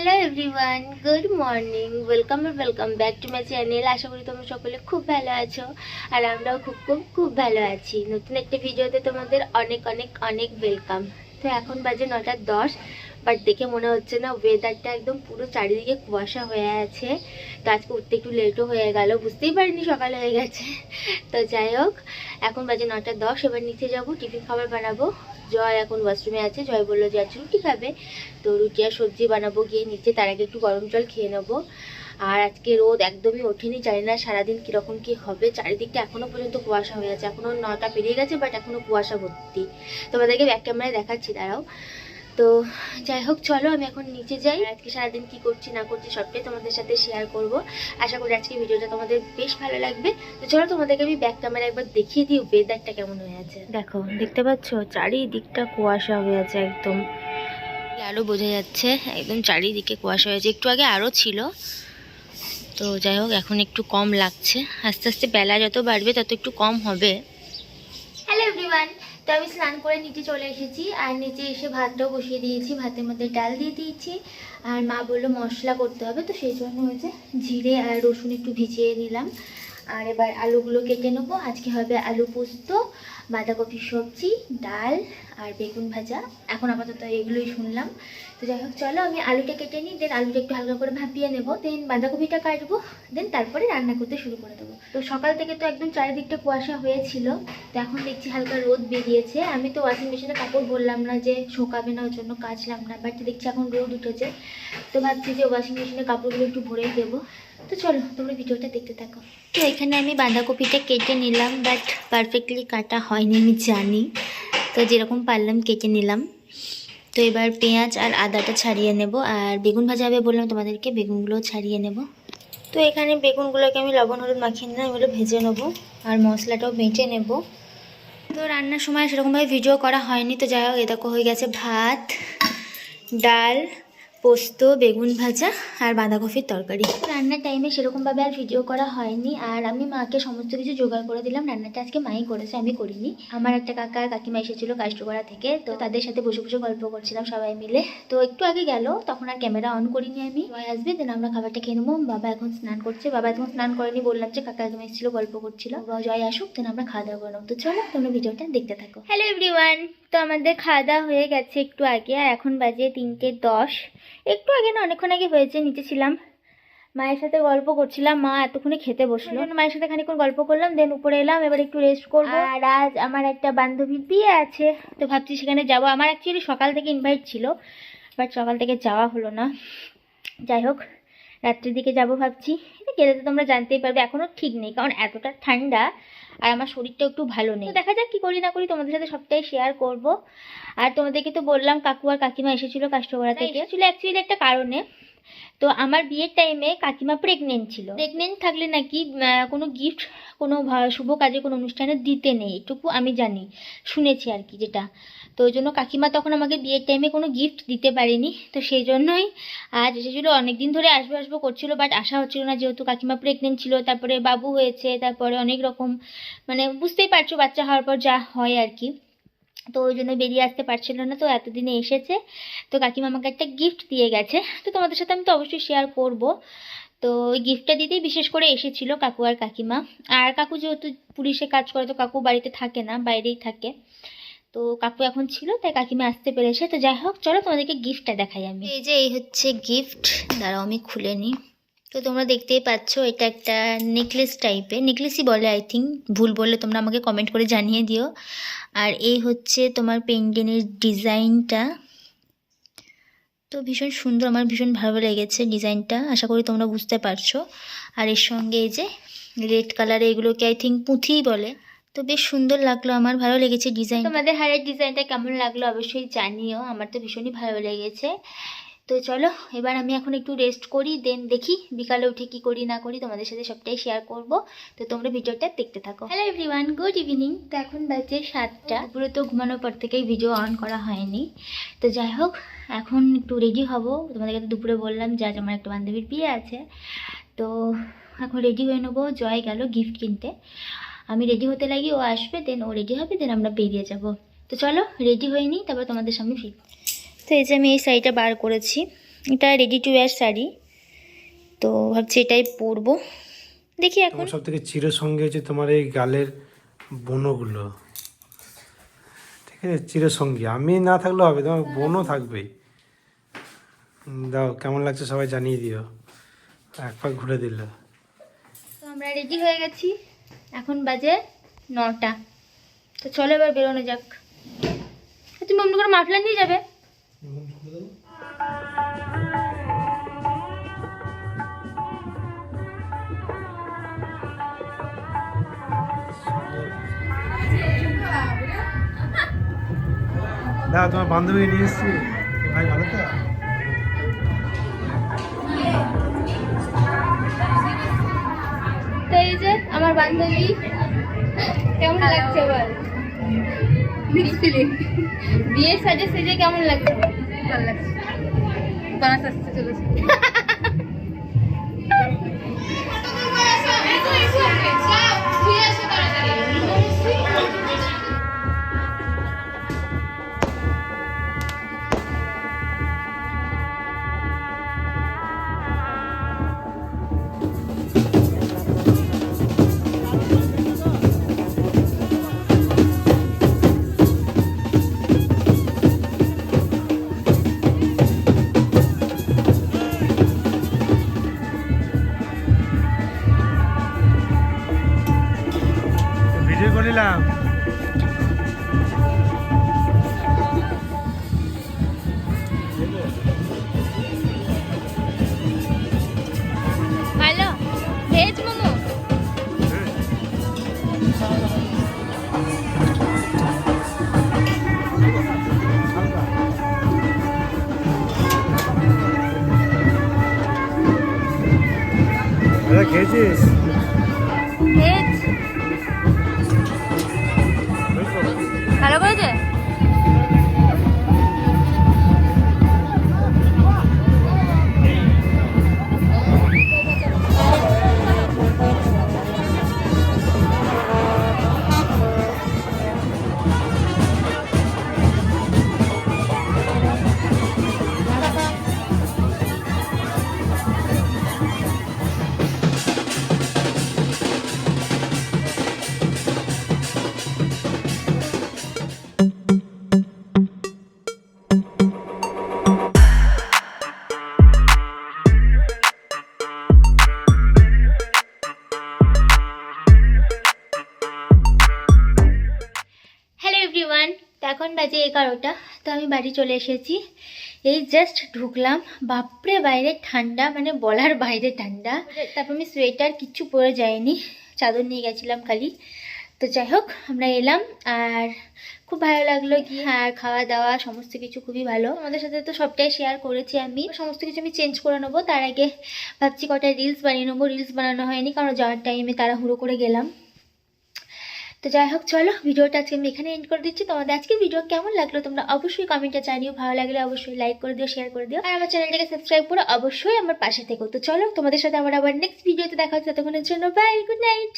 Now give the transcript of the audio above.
Hello everyone, good morning, welcome back to my channel. আশা করি তোমরা সকলে খুব ভালো আছো আর আমরাও খুব খুব খুব ভালো আছি। নতুন একটা ভিডিওতে তোমাদের অনেক অনেক অনেক ওয়েলকাম। তো এখন বাজে 9:10, বাট দেখে মনে হচ্ছে না, ওয়েদারটা একদম পুরো চারিদিকে কুয়াশা হয়ে আছে। তো আজকে উঠতে একটু লেটও হয়ে গেল, বুঝতেই পারিনি সকাল হয়ে গেছে। তো যাই হোক, এখন বাজে 9:10, এবার নিচে যাবো, টিফিন খাবার বানাবো। জয় এখন ওয়াশরুমে আছে, জয় বললো যে আজ রুটি খাবে, তো রুটি আর সবজি বানাবো গিয়ে নিচে। তার আগে একটু গরম জল খেয়ে নেবো। আর আজকে রোদ একদমই ওঠেনি, জানি না সারাদিন কীরকম কী হবে। চারিদিকটা এখনও পর্যন্ত কুয়াশা হয়ে আছে, এখনও 9টা পেরিয়ে গেছে, বাট এখনও কুয়াশা ভর্তি। তোমাদেরকে ব্যাক ক্যামেরায় দেখাচ্ছি, দাঁড়াও। তো যাই হোক, চলো আমি এখন নিচে যাই। আজকে সারাদিন কি করছি না করছি সবটাই তোমাদের সাথে শেয়ার করব। আশা করি আজকে ভিডিওটা তোমাদের বেশ ভালো লাগবে। তো চলো তোমাদেরকে আমি ব্যাক ক্যামেরা একবার দেখিয়ে দিই ওয়েদারটা কেমন হয়ে আছে। দেখো, দেখতে পাচ্ছ চারিদিকটা কুয়াশা হয়ে আছে একদম, আরও বোঝা যাচ্ছে একদম চারিদিকে কুয়াশা হয়েছে। একটু আগে আরও ছিল, তো যাই হোক এখন একটু কম লাগছে। আস্তে আস্তে বেলা যত বাড়বে তত একটু কম হবে। হ্যালো এভরিওয়ান, তো আমি স্নান করে নিচে চলে এসেছি, আর নিচে এসে ভাতটাও বসিয়ে দিয়েছি। ভাতের মধ্যে ডাল দিয়ে দিয়েছি, আর মা বললো মশলা করতে হবে, তো সেই জন্য হয়েছে জিরে আর রসুন একটু ভিজিয়ে নিলাম। আর এবার আলুগুলো কেটে নেবো। আজকে হবে আলু পোস্ত, বাঁধাকপির সবজি, ডাল আর বেগুন ভাজা। এখন আপাতত এগুলোই শুনলাম। তো যাই হোক, চলো আমি আলুটা কেটে নিই, দেন আলুটা একটু হালকা করে ভাপিয়ে নেবো, দেন বাঁধাকপিটা কাটবো, দেন তারপরে রান্না করতে শুরু করে দেবো। তো সকাল থেকে তো একদম চারিদিকটা কুয়াশা হয়েছিল, তো এখন দেখছি হালকা রোদ বেরিয়েছে। আমি তো ওয়াশিং মেশিনে কাপড় বললাম না যে শোকাবে না, ওর জন্য কাচলাম না, বাট দেখছি এখন রোদ উঠেছে। তো ভাবছি যে ওয়াশিং মেশিনে কাপড়গুলো একটু ভরেই দেবো। তো চলো তোমরা ভিডিওটা দেখতে থাকো। তো এখানে আমি বাঁধাকপিটা কেটে নিলাম, বাট পারফেক্টলি কাটা হয়নি আমি জানি, তো যেরকম পারলাম কেটে নিলাম। তো এবার পেঁয়াজ আর আদাটা ছাড়িয়ে নেব, আর বেগুন ভাজা হবে বললাম তোমাদেরকে, বেগুনগুলো ছাড়িয়ে নেব। তো এখানে বেগুনগুলোকে আমি লবণ হলুদ মাখিয়ে নিলাম, এগুলো ভেজে নেবো আর মশলাটাও বেটে নেব। তো রান্নার সময় সেরকমভাবে ভিডিও করা হয়নি। তো যাই হোক, এ দেখো হয়ে গেছে ভাত, ডাল, পোস্ত, বেগুন ভাজা আর বাঁধাকপির তরকারি। রান্নার টাইমে সেরকমভাবে আর ভিডিও করা হয়নি, আর আমি মাকে সমস্ত কিছু জোগাড় করে দিলাম। রান্নাটা আজকে মাই করেছে, আমি করিনি। আমার একটা কাকা আর কাকিমা এসেছিলো কাষ্টপাড়া থেকে, তো তাদের সাথে বসে বসে গল্প করছিলাম সবাই মিলে। তো একটু আগে গেল, তখন আর ক্যামেরা অন করিনি আমি। জয় আসবে, দেন আমরা খাবারটা খেয়ে নেবো। বাবা এখন স্নান করছে, বাবা এখন স্নান করেনি, বললাম যে কাকা একদম এসেছিল, গল্প করছিল। জয় আসুক, দেন আমরা খাওয়া দাওয়া করলাম। তো চলো তোমরা ভিডিওটা দেখতে থাকো। হ্যালো এভরিওয়ান, তো আমাদের খাওয়া দাওয়া হয়ে গেছে একটু আগে, আর এখন বাজে 3:10। একটু আগে না, অনেকক্ষণ আগে হয়েছে। নিচে ছিলাম, মায়ের সাথে গল্প করছিলাম, মা এতক্ষণে খেতে বসলো, মায়ের সাথে খানিকক্ষণ গল্প করলাম, দেন উপরে এলাম, এবার একটু রেস্ট করবো। আর আজ আমার একটা বান্ধবীর বিয়ে আছে, তো ভাবছি সেখানে যাবো। আমার অ্যাকচুয়ালি সকাল থেকে ইনভাইট ছিল, বাট সকাল থেকে যাওয়া হলো না। যাই হোক, রাত্রির দিকে যাব ভাবছি। গেলে তো তোমরা জানতেই পারবে, এখনও ঠিক নেই, কারণ এতটা ঠান্ডা আর আমার শরীরটা একটু ভালো নেই। দেখা যাক কি করি না করি, তোমাদের সাথে সবটাই শেয়ার করব। আর তোমাদেরকে তো বললাম কাকু আর কাকিমা এসেছিলো কাষ্টপাড়া থেকে, এসেছিলো অ্যাকচুয়ালি একটা কারণে। তো আমার বিয়ের টাইমে কাকিমা প্রেগনেন্ট ছিল, প্রেগনেন্ট থাকলে নাকি কোনো গিফট কোনো শুভ কাজে কোনো অনুষ্ঠানে দিতে নেই, এটুকু আমি জানি, শুনেছি আর কি যেটা। তো ওই জন্য কাকিমা তখন আমাকে বিয়ের টাইমে কোনো গিফট দিতে পারেনি। তো সেই জন্যই আজ এসেছিলো, অনেকদিন ধরে আসবো আসবো করছিল, বাট আসা হচ্ছিল না, যেহেতু কাকিমা প্রেগনেন্ট ছিল, তারপরে বাবু হয়েছে, তারপরে অনেক রকম মানে বুঝতেই পারছো বাচ্চা হওয়ার পর যা হয় আর কি। তো ওই জন্য বেরিয়ে আসতে পারছিল না, তো এতদিনে এসেছে। তো কাকিমা আমাকে একটা গিফট দিয়ে গেছে, তো তোমাদের সাথে আমি তো অবশ্যই শেয়ার করব। তো ওই গিফটটা দিতেই বিশেষ করে এসেছিল কাকু আর কাকিমা। আর কাকু যেহেতু পুলিশে কাজ করে, তো কাকু বাড়িতে থাকে না, বাইরেই থাকে। তো কাকু এখন ছিল, তাই কাকিমা আসতে পেরেছে। তো যাই হোক, চলো তোমাদেরকে গিফটটা দেখাই আমি। এই যে এই হচ্ছে গিফট, দাঁড়াও আমি খুলে নিই। তো তোমরা দেখতেই পাচ্ছ, এটা একটা নেকলেস টাইপের, নেকলেসই বলে আই থিঙ্ক, ভুল বললে তোমরা আমাকে কমেন্ট করে জানিয়ে দিও। আর এই হচ্ছে তোমার পেন্ডেন্টের ডিজাইনটা, তো ভীষণ সুন্দর, আমার ভীষণ ভালো লেগেছে ডিজাইনটা, আশা করি তোমরা বুঝতে পারছো। আর এর সঙ্গে এই যে রেড কালারে, এগুলোকে আই থিঙ্ক পুঁথিই বলে, তো বেশ সুন্দর লাগলো, আমার ভালো লেগেছে ডিজাইন। তোমাদের হারের ডিজাইনটা কেমন লাগলো অবশ্যই জানিও, আমার তো ভীষণই ভালো লেগেছে। তো চলো এবার আমি এখন একটু রেস্ট করি, দেন দেখি বিকালে উঠে কি করি না করি, তোমাদের সাথে সবটাই শেয়ার করব। তো তোমরা ভিডিওটা দেখতে থাকো। Hello everyone, good evening. তো এখন বাজে 7টা, পুরো তো ঘুমানোর পর থেকেই ভিডিও অন করা হয়নি। তো যাই হোক, এখন একটু রেডি হব। তোমাদেরকে তো দুপুরে বললাম যে আজ আমার একটা বান্ধবীর বিয়ে আছে, তো এখন রেডি হয়ে নেবো। জয় গেল গিফট কিনতে, আমি রেডি হতে লাগি, ও আসবে, দেন ও রেডি হবে, দেন আমরা বেরিয়ে যাব। তো চলো রেডি হয়ে নিই, তারপর তোমাদের সামনে ফির। তো এই যে আমি এই শাড়িটা বার করেছি, এটা রেডি টু ওয়্যার শাড়ি, তো ভাবছি এটাই পরবো, দেখি এখন। সব থেকে চিরসঙ্গী হচ্ছে তোমার এই গালের বনগুলো, ঠিক আছে? চিরসঙ্গী, আমি না থাকলেও হবে, তোমার বনও থাকবেই। দাও, কেমন লাগছে সবাই জানিয়ে দিও, এক পাক ঘুরে দিল। তো আমরা রেডি হয়ে গেছি, এখন বাজে 9টা। তো চলো এবার বেরোনো যাক। তুমি অমনি করে মাফলার নিয়ে যাবে? দাও, তোমার বান্ধবী নিয়ে এসছি, ভাই ভালো তো? তো এই যে আমার বান্ধবী, কেমন লাগছে বল? বিয়ের সাজে সেজে কেমন লাগছে? ভালো লাগছে, বানাস আসতে চলেছে। ভিডিও করে নিলাম। ভালো ভেজ মোমো। খেয়েছিস? ভেজ ভালো করেছে। হ্যালো এভরিওয়ান, তো এখন বাজে 11টা। তো আমি বাড়ি চলে এসেছি, এই জাস্ট ঢুকলাম। বাপরে বাইরে ঠান্ডা, মানে বলার বাইরে ঠান্ডা। তারপর আমি সোয়েটার কিচ্ছু পরে যাইনি, চাদর নিয়ে গেছিলাম খালি। তো যাই হোক, আমরা এলাম আর খুব ভালো লাগলো গিয়ে। আর খাওয়া দাওয়া সমস্ত কিছু খুবই ভালো। আমাদের সাথে তো সবটাই শেয়ার করেছি আমি, সমস্ত কিছু আমি চেঞ্জ করে নেবো। তার আগে ভাবছি কটা রিলস বানিয়ে নেবো। রিলস বানানো হয়নি কারণ যাওয়ার টাইমে তাড়াহুড়ো করে গেলাম। তো যাই হোক, চলো ভিডিওটা আজকে আমি এখানে এন্ড করে দিচ্ছি। তোমাদের আজকে ভিডিও কেমন লাগলো তোমরা অবশ্যই কমেন্টে জানিও। ভালো লাগলে অবশ্যই লাইক করে দিও, শেয়ার করে দিও, আর আমার চ্যানেলটাকে সাবস্ক্রাইব করে অবশ্যই আমার পাশে থেকো। তো চলো, তোমাদের সাথে আমার আবার নেক্সট ভিডিওতে দেখা হচ্ছে। ততক্ষণের জন্য বাই, গুড নাইট।